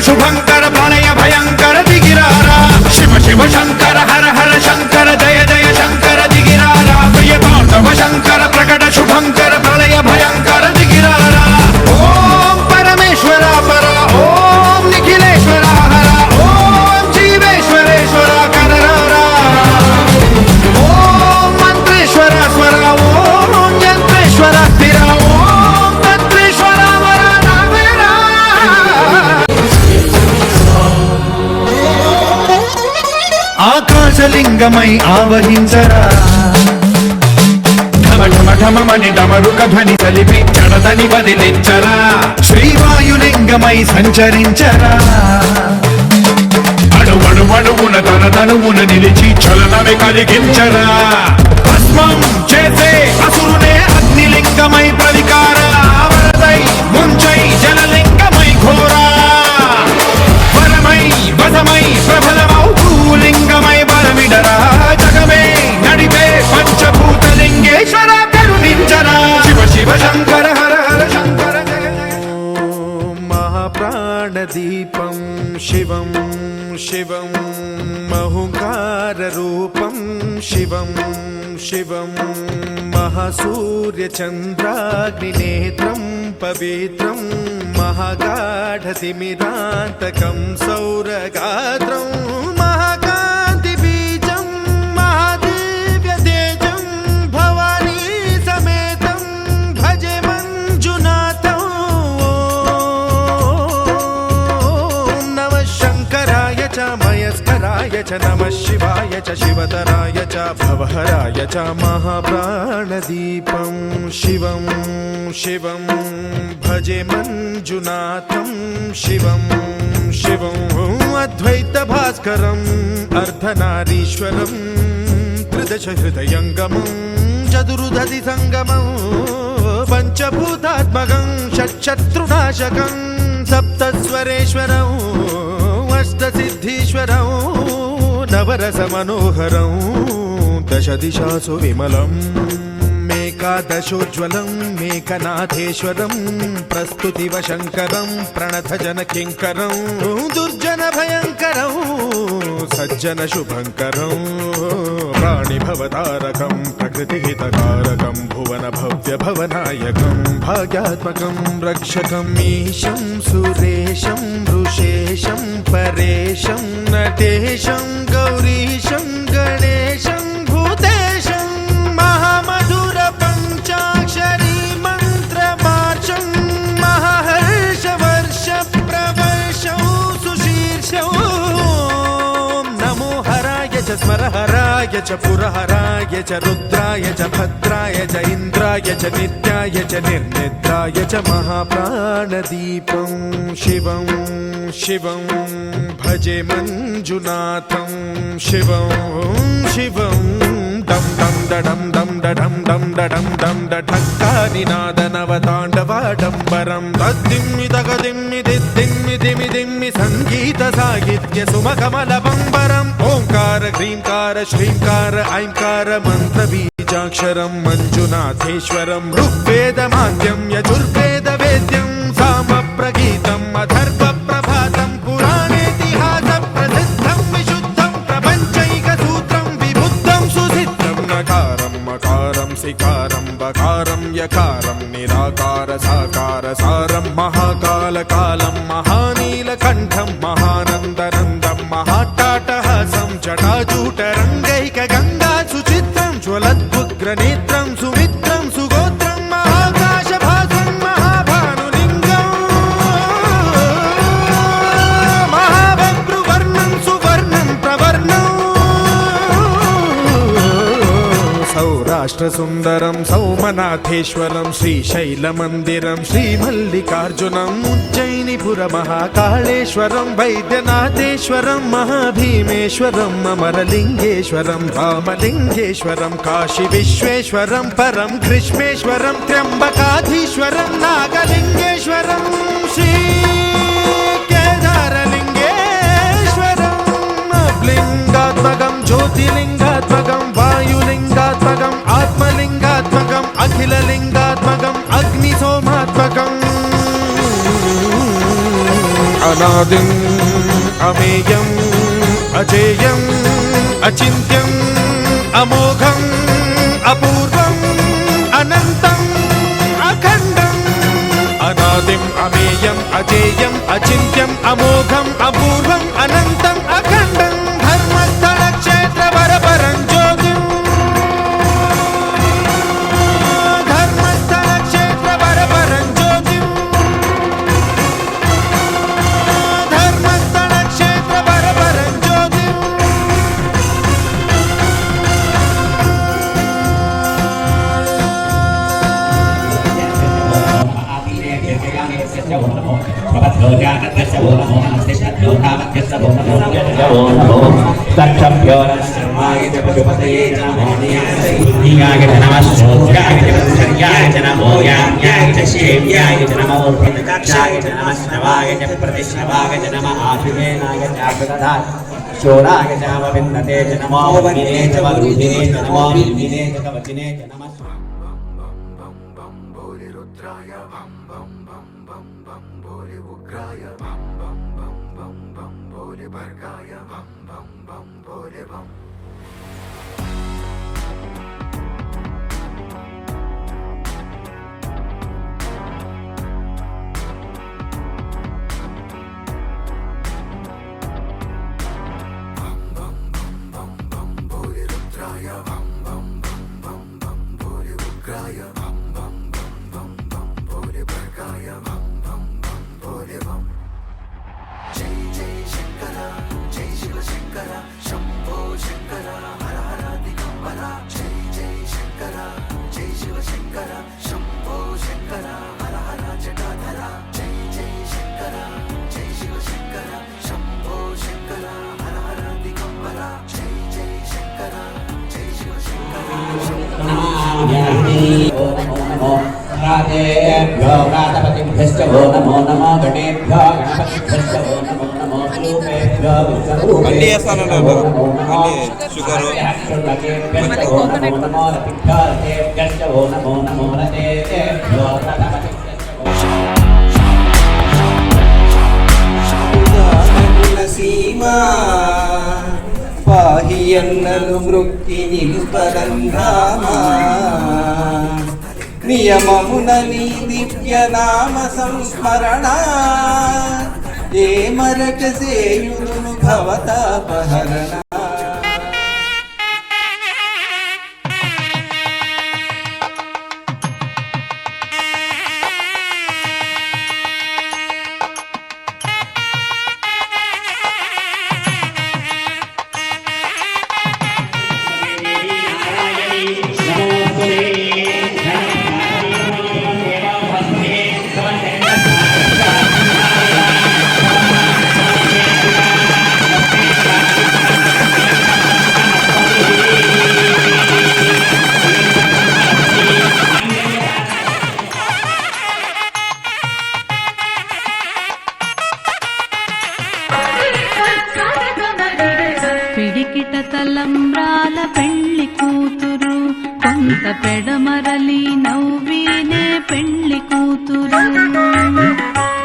శుభంకర ప్రళయ భయంకర దిగిరారా శివ శివ శంకర హర హర శంకర జయ జయ శంకర దిగిరారా ప్రియ తాండవ శంకర ప్రకట శుభంకర ప్రళయ భయంకర దిగిరారా ఓం పరమేశ్వర పర ఓం నిఖిలేశ్వర హర ఓం జీవేశ్వరేశ్వర కరరారా ఓం మంత్రేశ్వర స్వర ఓం యంత్రేశ్వర స్థిర ఓం తంత్రేశ్వర వర నావేరా ఆకాశలింగమై ఆవహించరా ఢమఢమని డమరుక ధ్వని కలిపి జడదని వదిలించరా శ్రీవాయులింగమై సంచరించరా అణువణువున తన తనువున నిలిచి చలనమే కలిగించరా భస్మం చేసే అసురునే అగ్నిలింగమై ప్రవికార వరదై ముంచై జలలింగమై ఘోరా వరమై వసమై ప్రబలమౌ భూలింగమై బలమిడరా జగమే నడిపే పంచభూతలింగేశ్వర కరుణించరా శివ శివ శంకర హర హర శంకర జయ జయ మహాప్రాణదీపం శివం శివం మహుంకారరూపం శివం శివం మహాసూర్యచంద్రాగ్నినేత్రం పవిత్రం మహాగాఢతిమిరాంతకం సౌరగాత్రం మహాకాంతిబీజం మహాదివ్యతేజం భవానీ సమేతం భజే మంజునాథం ఓం నమః శంకరాయ చ మయస్కరాయ చ నమః శివాయ చ శివతరాయ చ భవహరాయ చ మహాప్రాణదీపం శివం శివం భజే మంజునాథం శివం శివం అద్వైత భాస్కరం అర్ధనారీశ్వరం త్రిదశ హృదయంగమం చతురుదధి సంగమం పంచభూతాత్మకం షట్శత్రునాశకం సప్తస్వరేశ్వరం అష్టసిద్ధీశ్వరం నవరస మనోహరం దశ దిశాసు విమలం మేకాదశోజ్వలం మేకనాథేశ్వరం ప్రస్తుతివ శంకరం ప్రణతజన కింకరం దుర్జన భయంకరం సజ్జన శుభంకరం ప్రాణిభవతారకం ప్రకృతిహితకారకం భువన భవ్య భవనాయకం భాగ్యాత్మకం రక్షకం ఈశం సురేశం ఋషేశం పరేశం నటేశం గౌరీశం గణేశం భూతేశం మహామధుర పంచాక్షరీ మంత్రమార్చం మహాహర్షవర్ష ప్రవర్షం సుశీర్షం నమో హరాయ చ స్మరహరాయ చ పురహరాయ చ రుద్రాయ చ భద్రాయ చ ఇంద్రాయ చ నిత్యాయ చ నిర్నిద్రాయ చ మహాప్రాణదీపం శివం శివం భజే మంజునాథం శివం శివం డం డం డడం డం డడం డం డడం డం డఠక్కానినాద నవతాండవాడంబరం తద్దిమ్మి తగదిమ్మి దిద్దిమ్మి దిమి దిమ్మి సంగీత సాహిత్య సుమకమల బంబరం ఓంకార హ్రీంకార శ్రీంకార ఐంకార మంత్ర బీజాక్షరం మంజునాథేశ్వరం ఋగ్వేదమాద్యం యజుర్వేద వేద్యం సామ ప్రగీతం అథర్వ ప్రభాతం పురాణేతిహాస ప్రసిద్ధం విశుద్ధం ప్రపంచైక సూత్రం విబుద్ధం సుసిద్ధం నకారం మకారం సికారం బకారం యకారం నిరాకార సాకార సారం మహాకాల కాలం మహానీలకంఠం మహానందనందం మహాటాటహాసం జటాజూటరంగైక గంగా సుచిత్రం జ్వలద్వుగ్రనేత్రం సుమిత్రం సుగోత్రం మహాకాశభాసం మహాభానులింగం మహాభద్రువర్ణం సువర్ణం ప్రవర్ణం సౌరాష్ట్ర సుందరం సౌమనాథేశ్వరం శ్రీశైలమందిరం శ్రీమల్లికార్జునం ఉజ్జయినిపుర మహాకాళేశ్వరం వైద్యనాథేశ్వరం మహాభీమేశ్వరం అమరలింగేశ్వరం రామలింగేశ్వరం కాశీ విశ్వేశ్వరం పరం కృష్ణేశ్వరం త్ర్యంబకాధీశ్వరం నాగలింగేశ్వరం శ్రీ కేదారలింగేశ్వరం లింగాత్మకం జ్యోతిలింగాత్మకం వాయులింగాత్మకం ఆత్మలింగాత్మకం అఖిలలింగాత్మకం అగ్నిసోమాత్మకం అనాదిం అమేయం అజేయం అచింత్యం అమోఘం అపూర్వం అనంతం అఖండం అనాదిం అమేయం అజేయం అచింత్యం అమోఘం అపూర్వం అనంతం అఖండం ధర్మస్థల క్షేత్ర వరపరం జ్యోతిం ధర్మస్థల క్షేత్ర వరపరం జ్యోతిం ధర్మస్థల క్షేత్ర వరపరం జ్యోతిం శోరాయ చావిందతే చ నమో వనినే చ వరుధినే చ నమో వినే చ కవచినే చ నమః राजेभ्यो प्रातपतिभ्यश्च वो नमो नमो गणेभ्यो गणपतिभ्यश्च वो नमो नमो रूपेभ्यो विश्वरूपेभ्यो नमो नमो शुगरुलकेभ्यश्च वो नमो नमो रतिभ्यो रतेभ्यश्च वो नमो नमो रतेभ्यो प्रातपतिभ्यश्च सीमा पाहियन्ननु मृक्ति निरुपरन्धामा నియమమున నీ దివ్య నామ సంస్మరణ ఏ మరక సేయును భవతాపహరణ తలంబ్రాల పెళ్లి కూతురు కొంత పెడమరలి నవ్వినే పెళ్లి కూతురు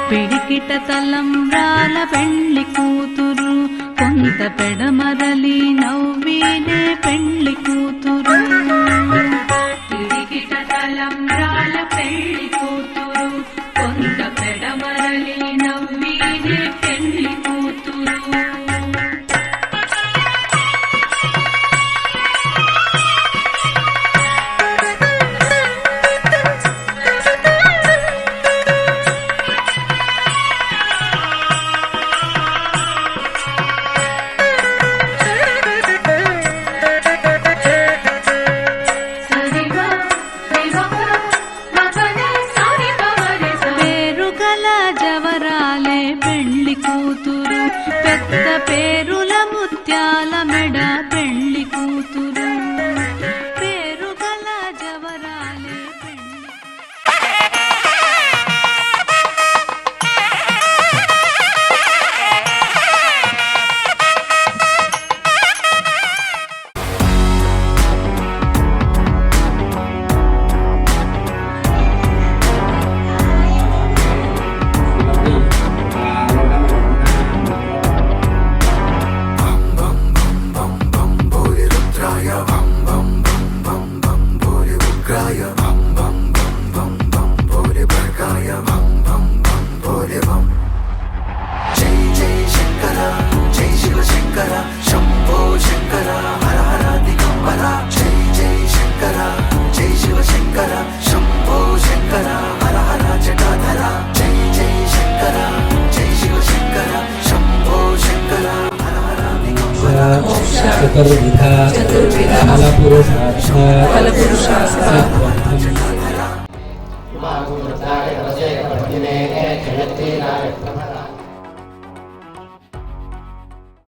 పిడికిట తలంబ్రాల పెళ్లి కూతురు కొంత పెడమరలి నవ్వినే పెళ్లి కూతురు పిడికిట తలంబ్రాల పెళ్లి కూతురు కొంత పెడమరలి నవ్వినే పెళ్లి కూతురు పెద్ద పేరుల ముత్యాల మెడ పెళ్లి కూతురు పేరుగల జవరాలే పెళ్లి చతుర్విధ ఫలపురుషార్థ